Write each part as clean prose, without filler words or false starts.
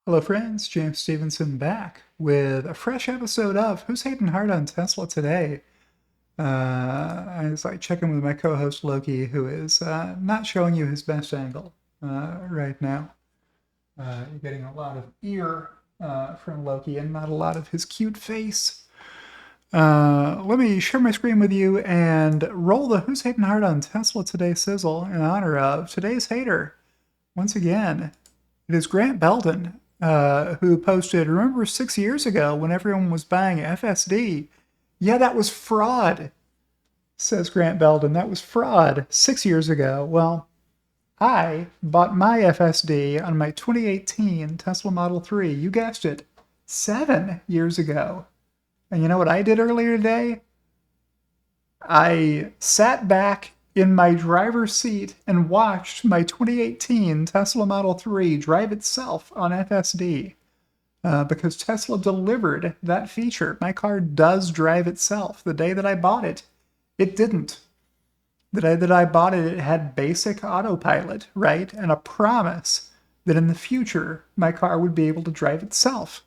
Hello, friends. James Stevenson back with a fresh episode of Who's Hating Hard on Tesla Today? I was like checking with my co-host Loki, who is not showing you his best angle right now. You're getting a lot of ear from Loki and not a lot of his cute face. Let me share my screen with you and roll the Who's Hating Hard on Tesla Today sizzle in honor of today's hater. Once again, it is Grant Belden, who posted, remember 6 years ago when everyone was buying FSD? Yeah, that was fraud, says Grant Belden. That was fraud 6 years ago. Well, I bought my FSD on my 2018 Tesla Model 3. You guessed it, 7 years ago. And you know what I did earlier today? I sat back in my driver's seat and watched my 2018 Tesla Model 3 drive itself on FSD because Tesla delivered that feature. My car does drive itself. The day that I bought it, it didn't. The day that I bought it, it had basic autopilot, right? And a promise that in the future, my car would be able to drive itself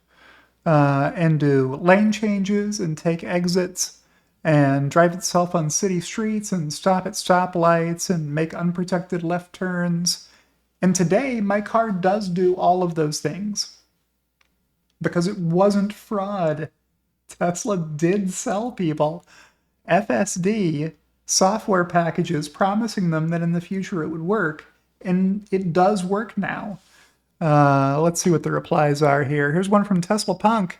and do lane changes and take exits and drive itself on city streets and stop at stoplights and make unprotected left turns. And today, my car does do all of those things because it wasn't fraud. Tesla did sell people FSD software packages promising them that in the future it would work, and it does work now. Let's see what the replies are here. Here's one from Tesla Punk.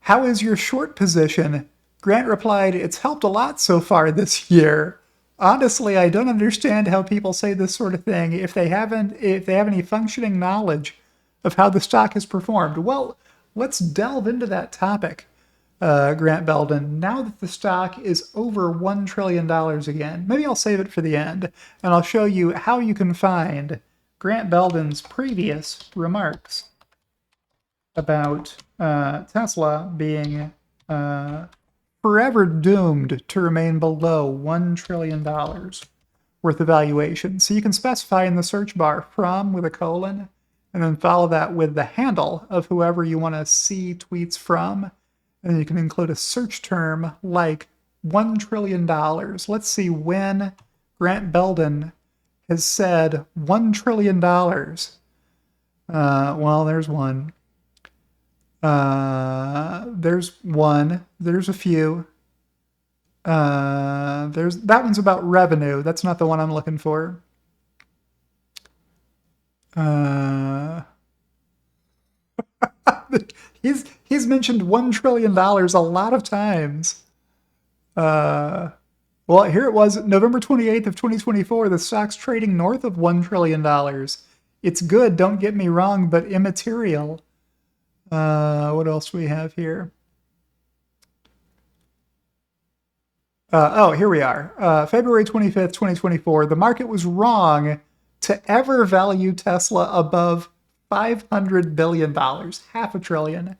How is your short position? Grant replied, it's helped a lot so far this year. Honestly, I don't understand how people say this sort of thing if they have any functioning knowledge of how the stock has performed. Well, let's delve into that topic, Grant Belden. Now that the stock is over $1 trillion again, maybe I'll save it for the end, and I'll show you how you can find Grant Belden's previous remarks about Tesla being forever doomed to remain below $1 trillion worth of valuation. So you can specify in the search bar from with a colon, and then follow that with the handle of whoever you want to see tweets from. And you can include a search term like $1 trillion. Let's see when Grant Belden has said $1 trillion. Well, there's one. There's one. There's a few. There's that one's about revenue. That's not the one I'm looking for. He's mentioned $1 trillion a lot of times. Well, here it was, November 28th of 2024. The stock's trading north of $1 trillion. It's good, don't get me wrong, but immaterial. What else do we have here? Here we are. February 25th, 2024. The market was wrong to ever value Tesla above $500 billion, half a trillion.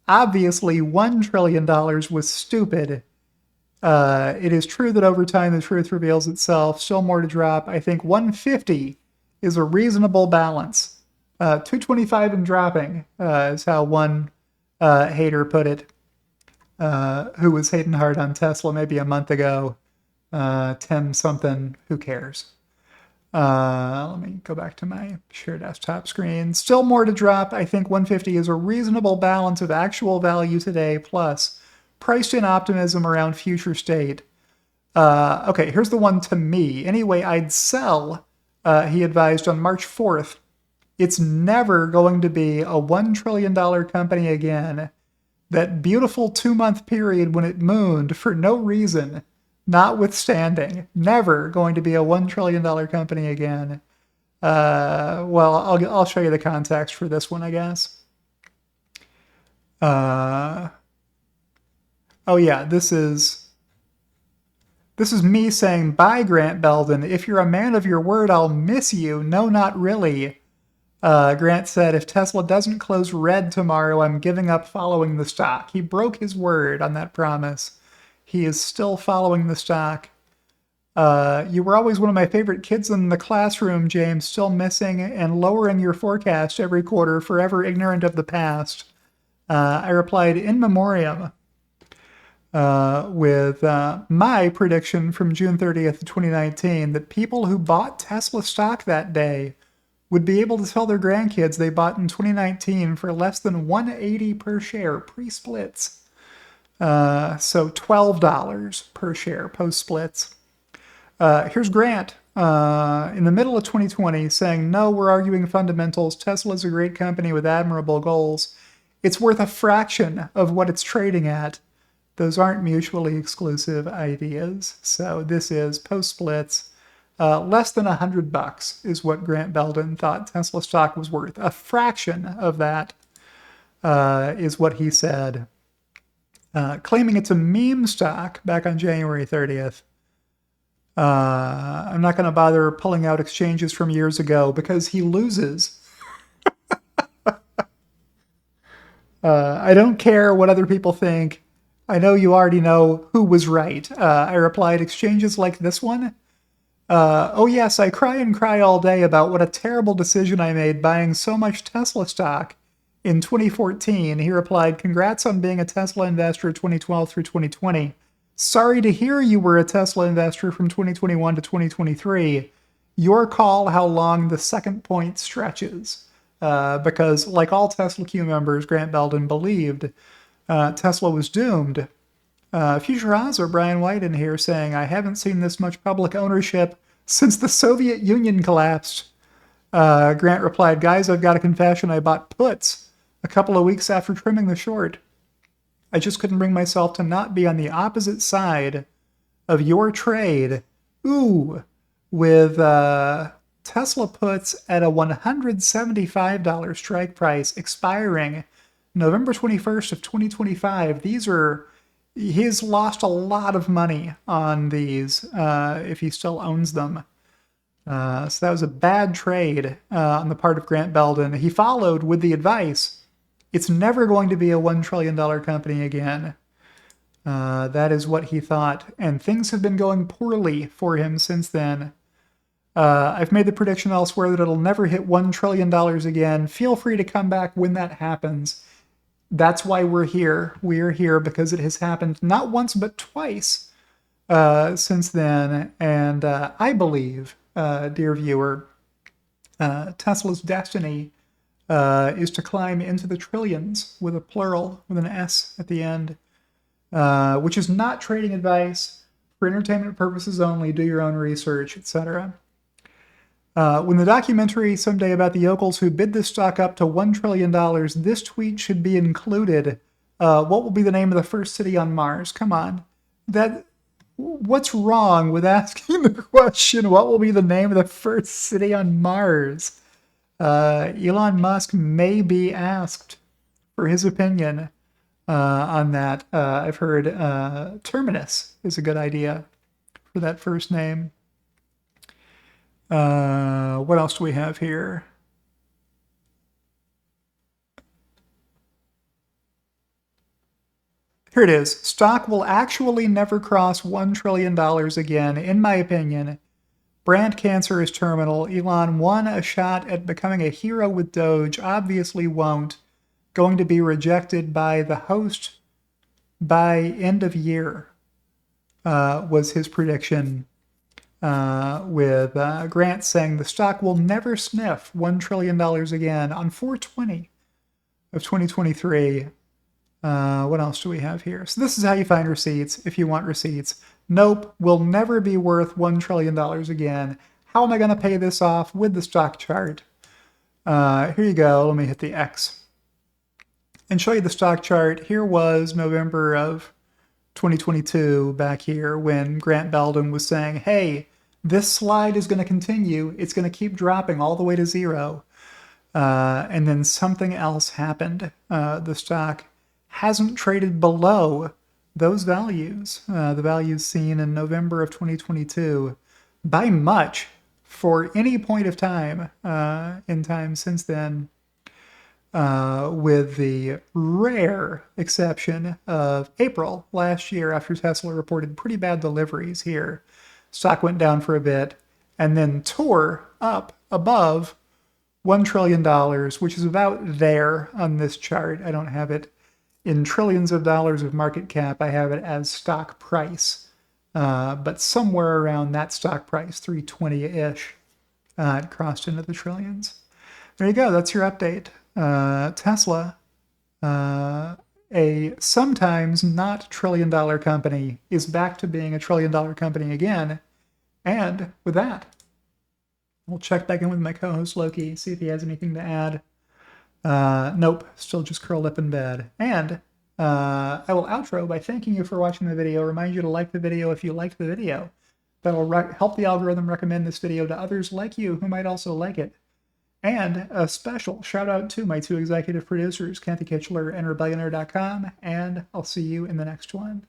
Obviously, $1 trillion was stupid. It is true that over time the truth reveals itself. Still more to drop. I think 150 is a reasonable balance. 225 and dropping is how one hater put it, who was hating hard on Tesla maybe a month ago. 10 something, who cares? Let me go back to my share desktop screen. Still more to drop. I think 150 is a reasonable balance of actual value today, plus priced in optimism around future state. Okay, here's the one to me. Anyway, I'd sell, he advised on March 4th. It's never going to be a $1 trillion company again. That beautiful 2-month period when it mooned for no reason, notwithstanding, never going to be a $1 trillion company again. Well, I'll show you the context for this one, I guess. Oh yeah, this is me saying, bye, Grant Belden. If you're a man of your word, I'll miss you. No, not really. Grant said, if Tesla doesn't close red tomorrow, I'm giving up following the stock. He broke his word on that promise. He is still following the stock. You were always one of my favorite kids in the classroom, James, still missing and lowering your forecast every quarter, forever ignorant of the past. I replied, in memoriam, with my prediction from June 30th, 2019, that people who bought Tesla stock that day would be able to tell their grandkids they bought in 2019 for less than $180 per share pre-splits. So $12 per share post-splits. Here's Grant in the middle of 2020 saying, no, we're arguing fundamentals. Tesla's a great company with admirable goals. It's worth a fraction of what it's trading at. Those aren't mutually exclusive ideas. So this is post-splits. Less than $100 is what Grant Belden thought Tesla stock was worth. A fraction of that is what he said. Claiming it's a meme stock back on January 30th. I'm not going to bother pulling out exchanges from years ago because he loses. I don't care what other people think. I know you already know who was right. I replied, exchanges like this one? Oh yes, I cry and cry all day about what a terrible decision I made buying so much Tesla stock in 2014. He replied, congrats on being a Tesla investor 2012 through 2020. Sorry to hear you were a Tesla investor from 2021 to 2023. Your call how long the second point stretches. Because like all Tesla Q members, Grant Belden believed Tesla was doomed. Future Hazard, Brian White in here saying, I haven't seen this much public ownership since the Soviet Union collapsed. Grant replied, guys, I've got a confession. I bought puts a couple of weeks after trimming the short. I just couldn't bring myself to not be on the opposite side of your trade. Ooh, with Tesla puts at a $175 strike price expiring November 21st of 2025. He's lost a lot of money on these if he still owns them. So that was a bad trade on the part of Grant Belden. He followed with the advice, it's never going to be a $1 trillion company again. That is what he thought. And things have been going poorly for him since then. I've made the prediction elsewhere that it'll never hit $1 trillion again. Feel free to come back when that happens. That's why we're here. We're here because it has happened not once but twice since then. And I believe, dear viewer, Tesla's destiny is to climb into the trillions with a plural, with an S at the end, which is not trading advice, for entertainment purposes only, do your own research, etc. When the documentary someday about the yokels who bid this stock up to $1 trillion, this tweet should be included. What will be the name of the first city on Mars? Come on. What's wrong with asking the question, what will be the name of the first city on Mars? Elon Musk may be asked for his opinion on that. I've heard Terminus is a good idea for that first name. What else do we have here? Here it is. Stock will actually never cross $1 trillion again, in my opinion. Brand cancer is terminal. Elon won a shot at becoming a hero with Doge. Obviously won't. Going to be rejected by the host by end of year, was his prediction. With Grant saying the stock will never sniff $1 trillion again on 4/20 of 2023. What else do we have here? So this is how you find receipts if you want receipts. Nope, will never be worth $1 trillion again. How am I going to pay this off? With the stock chart. Here you go. Let me hit the X and show you the stock chart. Here was November of 2022 back here when Grant Belden was saying, hey, this slide is going to continue. It's going to keep dropping all the way to zero. And then something else happened. The stock hasn't traded below those values, the values seen in November of 2022, by much for any point of time in time since then, with the rare exception of April last year after Tesla reported pretty bad deliveries here. Stock went down for a bit and then tore up above $1 trillion, which is about there on this chart. I don't have it in trillions of dollars of market cap. I have it as stock price, but somewhere around that stock price, 320-ish, it crossed into the trillions. There you go. That's your update. Tesla, a sometimes not trillion-dollar company, is back to being a trillion-dollar company again. And with that, we'll check back in with my co-host Loki, see if he has anything to add. Nope, still just curled up in bed. And I will outro by thanking you for watching the video. Remind you to like the video if you liked the video. That'll help the algorithm recommend this video to others like you who might also like it. And a special shout out to my two executive producers, Kathy Kitchler and Rebellionaire.com, and I'll see you in the next one.